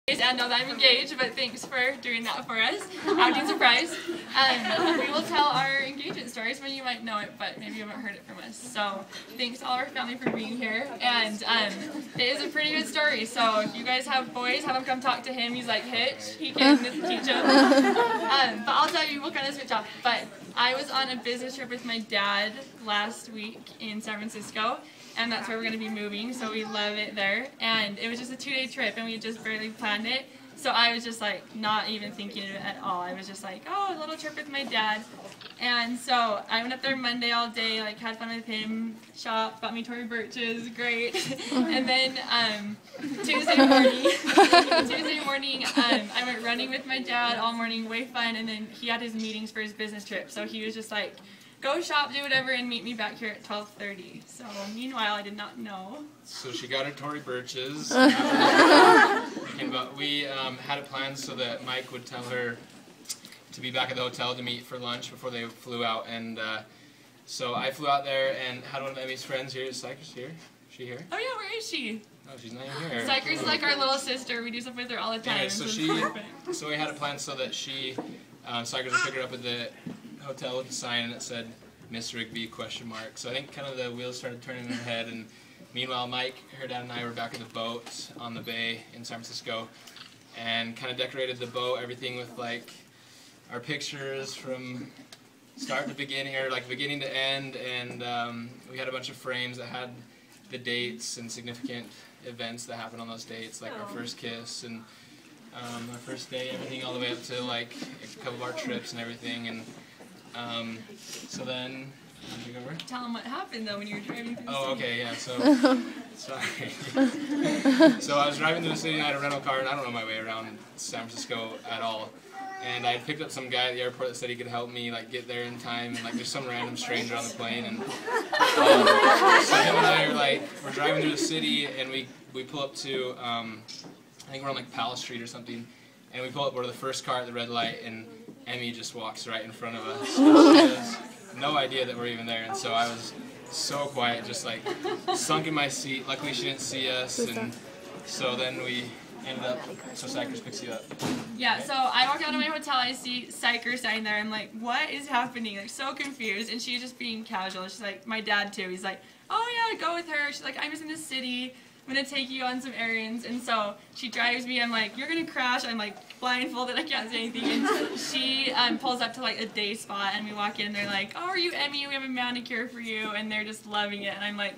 And know that I'm engaged, but thanks for doing that for us. Acting surprise. We will tell our engagement stories when you might know it, but maybe you haven't heard it from us. So thanks to all our family for being here. And it is a pretty good story. So if you guys have boys, have them come talk to him. He's like Hitch. He can teach them. But I'll tell you, we'll kind of switch off. But I was on a business trip with my dad last week in San Francisco. And that's where we're going to be moving, so we love it there. And it was just a 2-day trip, and we just barely planned it. So I was just like not even thinking of it at all. I was just like, oh, a little trip with my dad. And so I went up there Monday all day, like had fun with him, shopped, bought me Tory Burch's, great. And then Tuesday morning, I went running with my dad all morning, way fun. And then he had his meetings for his business trip, so he was just like, go shop, do whatever, and meet me back here at 12:30. So, meanwhile, I did not know. So she got her Tory Burch's. But we had it planned so that Mike would tell her to be back at the hotel to meet for lunch before they flew out. And so I flew out there and had one of Emmy's friends here. Is Cypress here? Is she here? Oh yeah, where is she? Oh, she's not even here. Cypress is like our little sister. We do stuff with her all the time. Anyway, so we had it planned so that Cypress would pick her up at the hotel with a sign and it said Miss Rigby ? So I think kind of the wheels started turning in her head, and meanwhile Mike, her dad, and I were back at the boat on the bay in San Francisco and kind of decorated the boat, everything with like our pictures from start to beginning, or like beginning to end, and we had a bunch of frames that had the dates and significant events that happened on those dates, like our first kiss and our first day, everything all the way up to like a couple of our trips and everything. And so then, tell them what happened though when you were driving through the city. Oh, okay, yeah, so, sorry. So I was driving through the city and I had a rental car, and I don't know my way around San Francisco at all. And I had picked up some guy at the airport that said he could help me like get there in time, and like there's some random stranger on the plane. And so him and I are like, we're driving through the city, and we pull up to, I think we're on like Palace Street or something, and we pull up, we're the first car at the red light, and Emmy just walks right in front of us. She has no idea that we're even there, and so I was so quiet, just like sunk in my seat. Luckily she didn't see us, and so then we ended up, so Cypress picks you up. Yeah, so I walk out of my hotel, I see Cypress standing there, I'm like, what is happening? Like, so confused, and she's just being casual. She's like, my dad too, he's like, oh yeah, go with her. She's like, I'm just in the city, I'm gonna take you on some errands. And so she drives me, I'm like, you're gonna crash. I'm like blindfolded, I can't say anything. And she pulls up to like a day spot, and we walk in, and they're like, oh, are you Emmy? We have a manicure for you. And they're just loving it. And I'm like,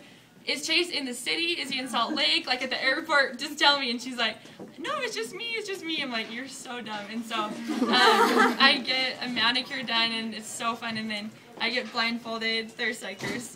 is Chase in the city? Is he in Salt Lake? Like at the airport? Just tell me. And she's like, no, it's just me, it's just me. I'm like, you're so dumb. And so I get a manicure done, and it's so fun. And then I get blindfolded. There's Cypress.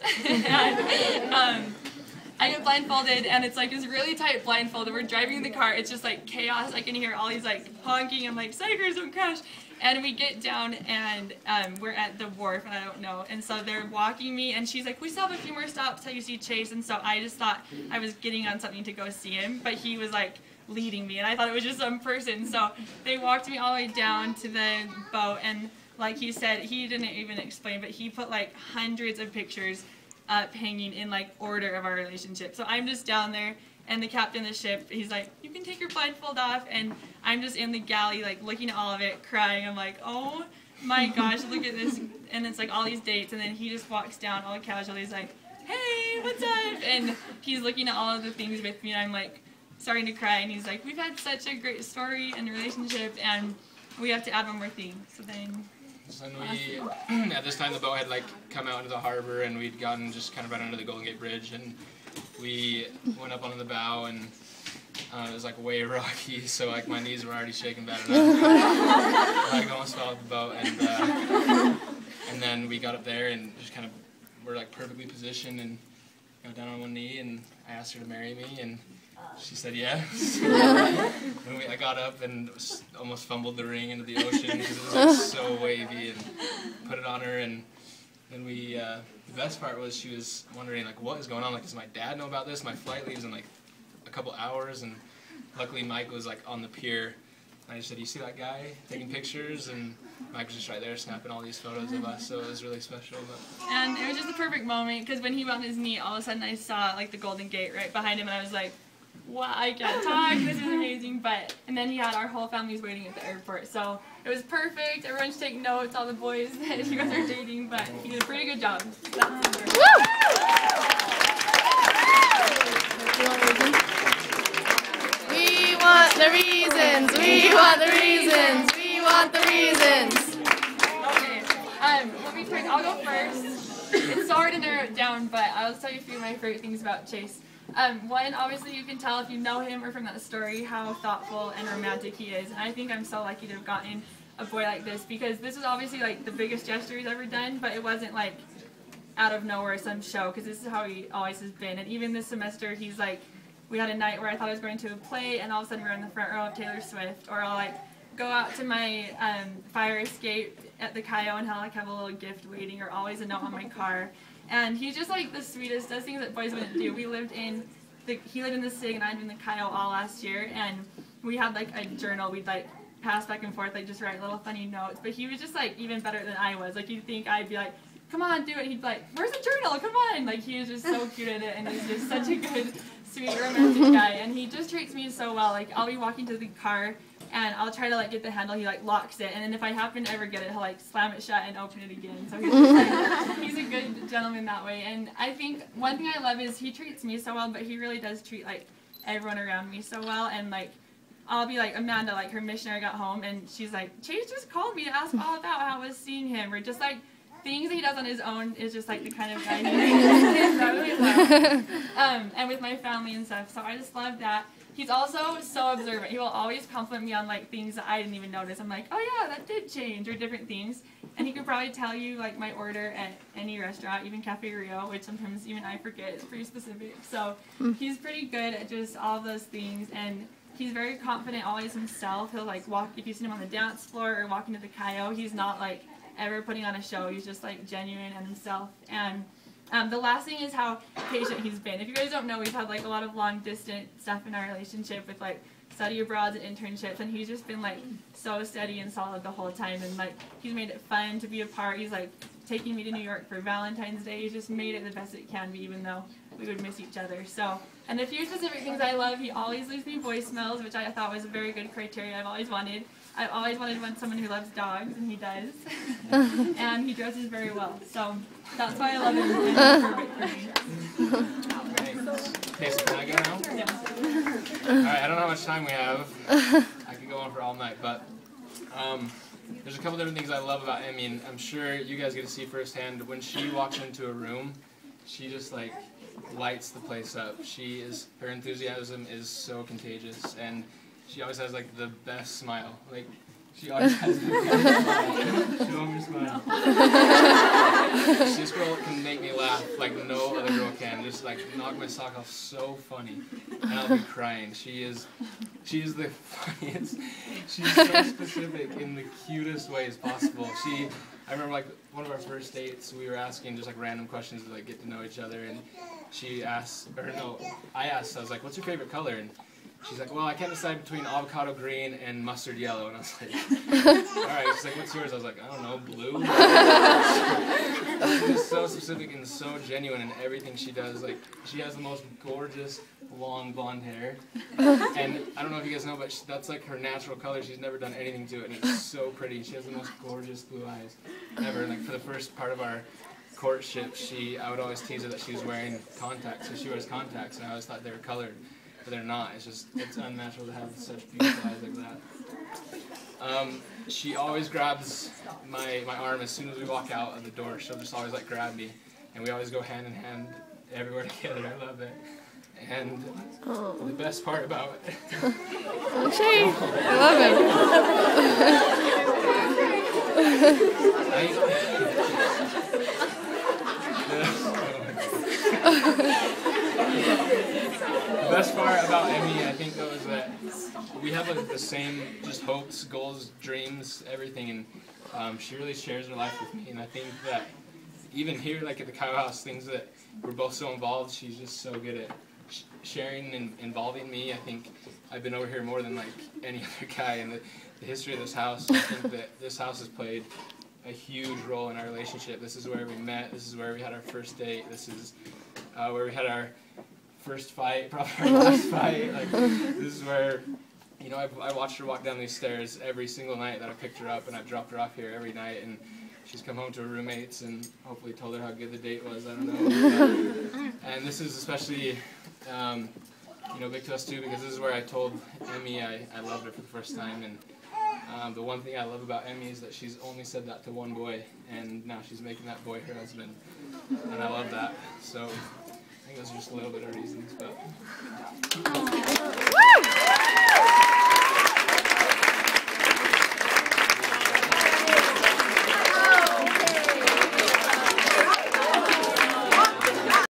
I get blindfolded, and it's like this really tight blindfold, and we're driving in the car. It's just like chaos. I can hear all these like honking. I'm like, Cypress, don't crash. And we get down, and we're at the wharf, and I don't know. And so they're walking me, and she's like, we still have a few more stops till you see Chase. And so I just thought I was getting on something to go see him, but he was like leading me, and I thought it was just some person. So they walked me all the way down to the boat, and like he said, he didn't even explain, but he put like hundreds of pictures up hanging in like order of our relationship. So I'm just down there, and the captain of the ship, he's like, you can take your blindfold off, and I'm just in the galley like looking at all of it, crying. I'm like, oh my gosh, look at this. And it's like all these dates, and then he just walks down all casually. He's like, hey, what's up? And he's looking at all of the things with me, and I'm like starting to cry, and he's like, we've had such a great story and relationship, and we have to add one more thing. So then we, at this time the boat had like come out into the harbor, and we'd gotten just kind of right under the Golden Gate Bridge, and we went up onto the bow, and it was like way rocky, so like my knees were already shaking bad enough. I almost fell off the boat, and then we got up there and just kind of were like perfectly positioned, and got down on one knee, and I asked her to marry me, and she said yes. And I got up and almost fumbled the ring into the ocean because it was like so wavy, and put it on her. And then we, the best part was she was wondering like, what is going on? Like, does my dad know about this? My flight leaves in like a couple hours, and luckily Mike was like on the pier. And I just said, you see that guy taking pictures? And Mike was just right there snapping all these photos of us, so it was really special. And it was just a perfect moment, because when he went on his knee, all of a sudden I saw like the Golden Gate right behind him, and I was like, wow, I can't talk, this is amazing, but, and then he had our whole families waiting at the airport, so it was perfect. Everyone should take notes, all the boys that you guys are dating, but he did a pretty good job. That's We want the reasons, we want the reasons, we want the reasons. Okay, let me pick, I'll go first. It's so hard to narrow it down, but I'll tell you a few of my favorite things about Chase. One, obviously you can tell if you know him or from that story how thoughtful and romantic he is. And I think I'm so lucky to have gotten a boy like this, because this is obviously like the biggest gesture he's ever done, but it wasn't like out of nowhere some show, because this is how he always has been. And even this semester he's like, we had a night where I thought I was going to a play and all of a sudden we were in the front row of Taylor Swift, or I'll like go out to my fire escape at the Cayo and have a little gift waiting, or always a note on my car. And he's just like the sweetest, does things that boys wouldn't do. He lived in the SIG and I'd been in the Cayo all last year, and we had like a journal we'd like pass back and forth, like just write little funny notes. But he was just like even better than I was. Like you'd think I'd be like, come on, do it. He'd be like, where's the journal? Come on. Like he was just so cute at it, and he's just such a good, sweet, romantic guy. And he just treats me so well. Like I'll be walking to the car and I'll try to like get the handle, he like locks it, and then if I happen to ever get it, he'll like slam it shut and open it again. So he's just, like, he's a good gentleman that way. And I think one thing I love is he treats me so well, but he really does treat like everyone around me so well. And like I'll be like, Amanda, like her missionary got home and she's like, Chase just called me to ask all about how I was seeing him, or just like things that he does on his own is just like the kind of guy he is. And with my family and stuff, so I just love that. He's also so observant. He will always compliment me on like things that I didn't even notice. I'm like, oh yeah, that did change, or different things. And he could probably tell you like my order at any restaurant, even Cafe Rio, which sometimes even I forget. It's pretty specific. So he's pretty good at just all of those things, and he's very confident always himself. He'll like walk, if you see him on the dance floor or walking to the Cayo, he's not like ever putting on a show. He's just like genuine and himself. And the last thing is how patient he's been. If you guys don't know, we've had like a lot of long distance stuff in our relationship with like study abroads and internships, and he's just been like so steady and solid the whole time, and like he's made it fun to be a part. He's like taking me to New York for Valentine's Day. He's just made it the best it can be, even though we would miss each other. So, and a few specific things I love, he always leaves me voicemails, which I thought was a very good criteria I've always wanted. I've always wanted someone who loves dogs, and he does. And he dresses very well. So that's why I love him, and he's perfect for me. Okay, so can I go now? Yeah. Alright, I don't know how much time we have. I could go on for all night, but there's a couple different things I love about Emmy, and I'm sure you guys get to see firsthand. When she walks into a room, she just like lights the place up. Her enthusiasm is so contagious, and she always has like the best smile. Like she always has the best smile. Show me your smile. This girl can make me laugh like no other girl can. Just like knock my sock off, so funny, and I'll be crying. She is the funniest. She's so specific in the cutest ways possible. I remember like one of our first dates, we were asking just like random questions to like get to know each other, and I asked, I was like, what's your favorite color? And she's like, well, I can't decide between avocado green and mustard yellow. And I was like, alright. She's like, what's yours? I was like, I don't know, blue? She's so specific and so genuine in everything she does. Like, she has the most gorgeous, long blonde hair. And I don't know if you guys know, but that's like her natural color. She's never done anything to it, and it's so pretty. She has the most gorgeous blue eyes ever. And like, for the first part of our courtship, I would always tease her that she was wearing contacts. So she wears contacts, and I always thought they were colored. But they're not. It's unnatural to have such beautiful eyes like that. She always grabs my arm as soon as we walk out of the door. She'll just always like grab me, and we always go hand in hand everywhere together. I love it. And the best part about it. Shane, I love it. The best part about Emmy, I think, though, is that we have like the same just hopes, goals, dreams, everything, and she really shares her life with me. And I think that even here, like at the Cayo House, things that we're both so involved, she's just so good at sharing and involving me. I think I've been over here more than like any other guy in the history of this house. I think that this house has played a huge role in our relationship. This is where we met. This is where we had our first date. This is where we had our first fight, probably our last fight. Like, this is where, you know, I watched her walk down these stairs every single night that I picked her up, and I've dropped her off here every night, and she's come home to her roommates and hopefully told her how good the date was. I don't know. And this is especially, you know, big to us too, because this is where I told Emmy I loved her for the first time. And the one thing I love about Emmy is that she's only said that to one boy, and now she's making that boy her husband, and I love that. So I think those are just a little bit of reasons, but.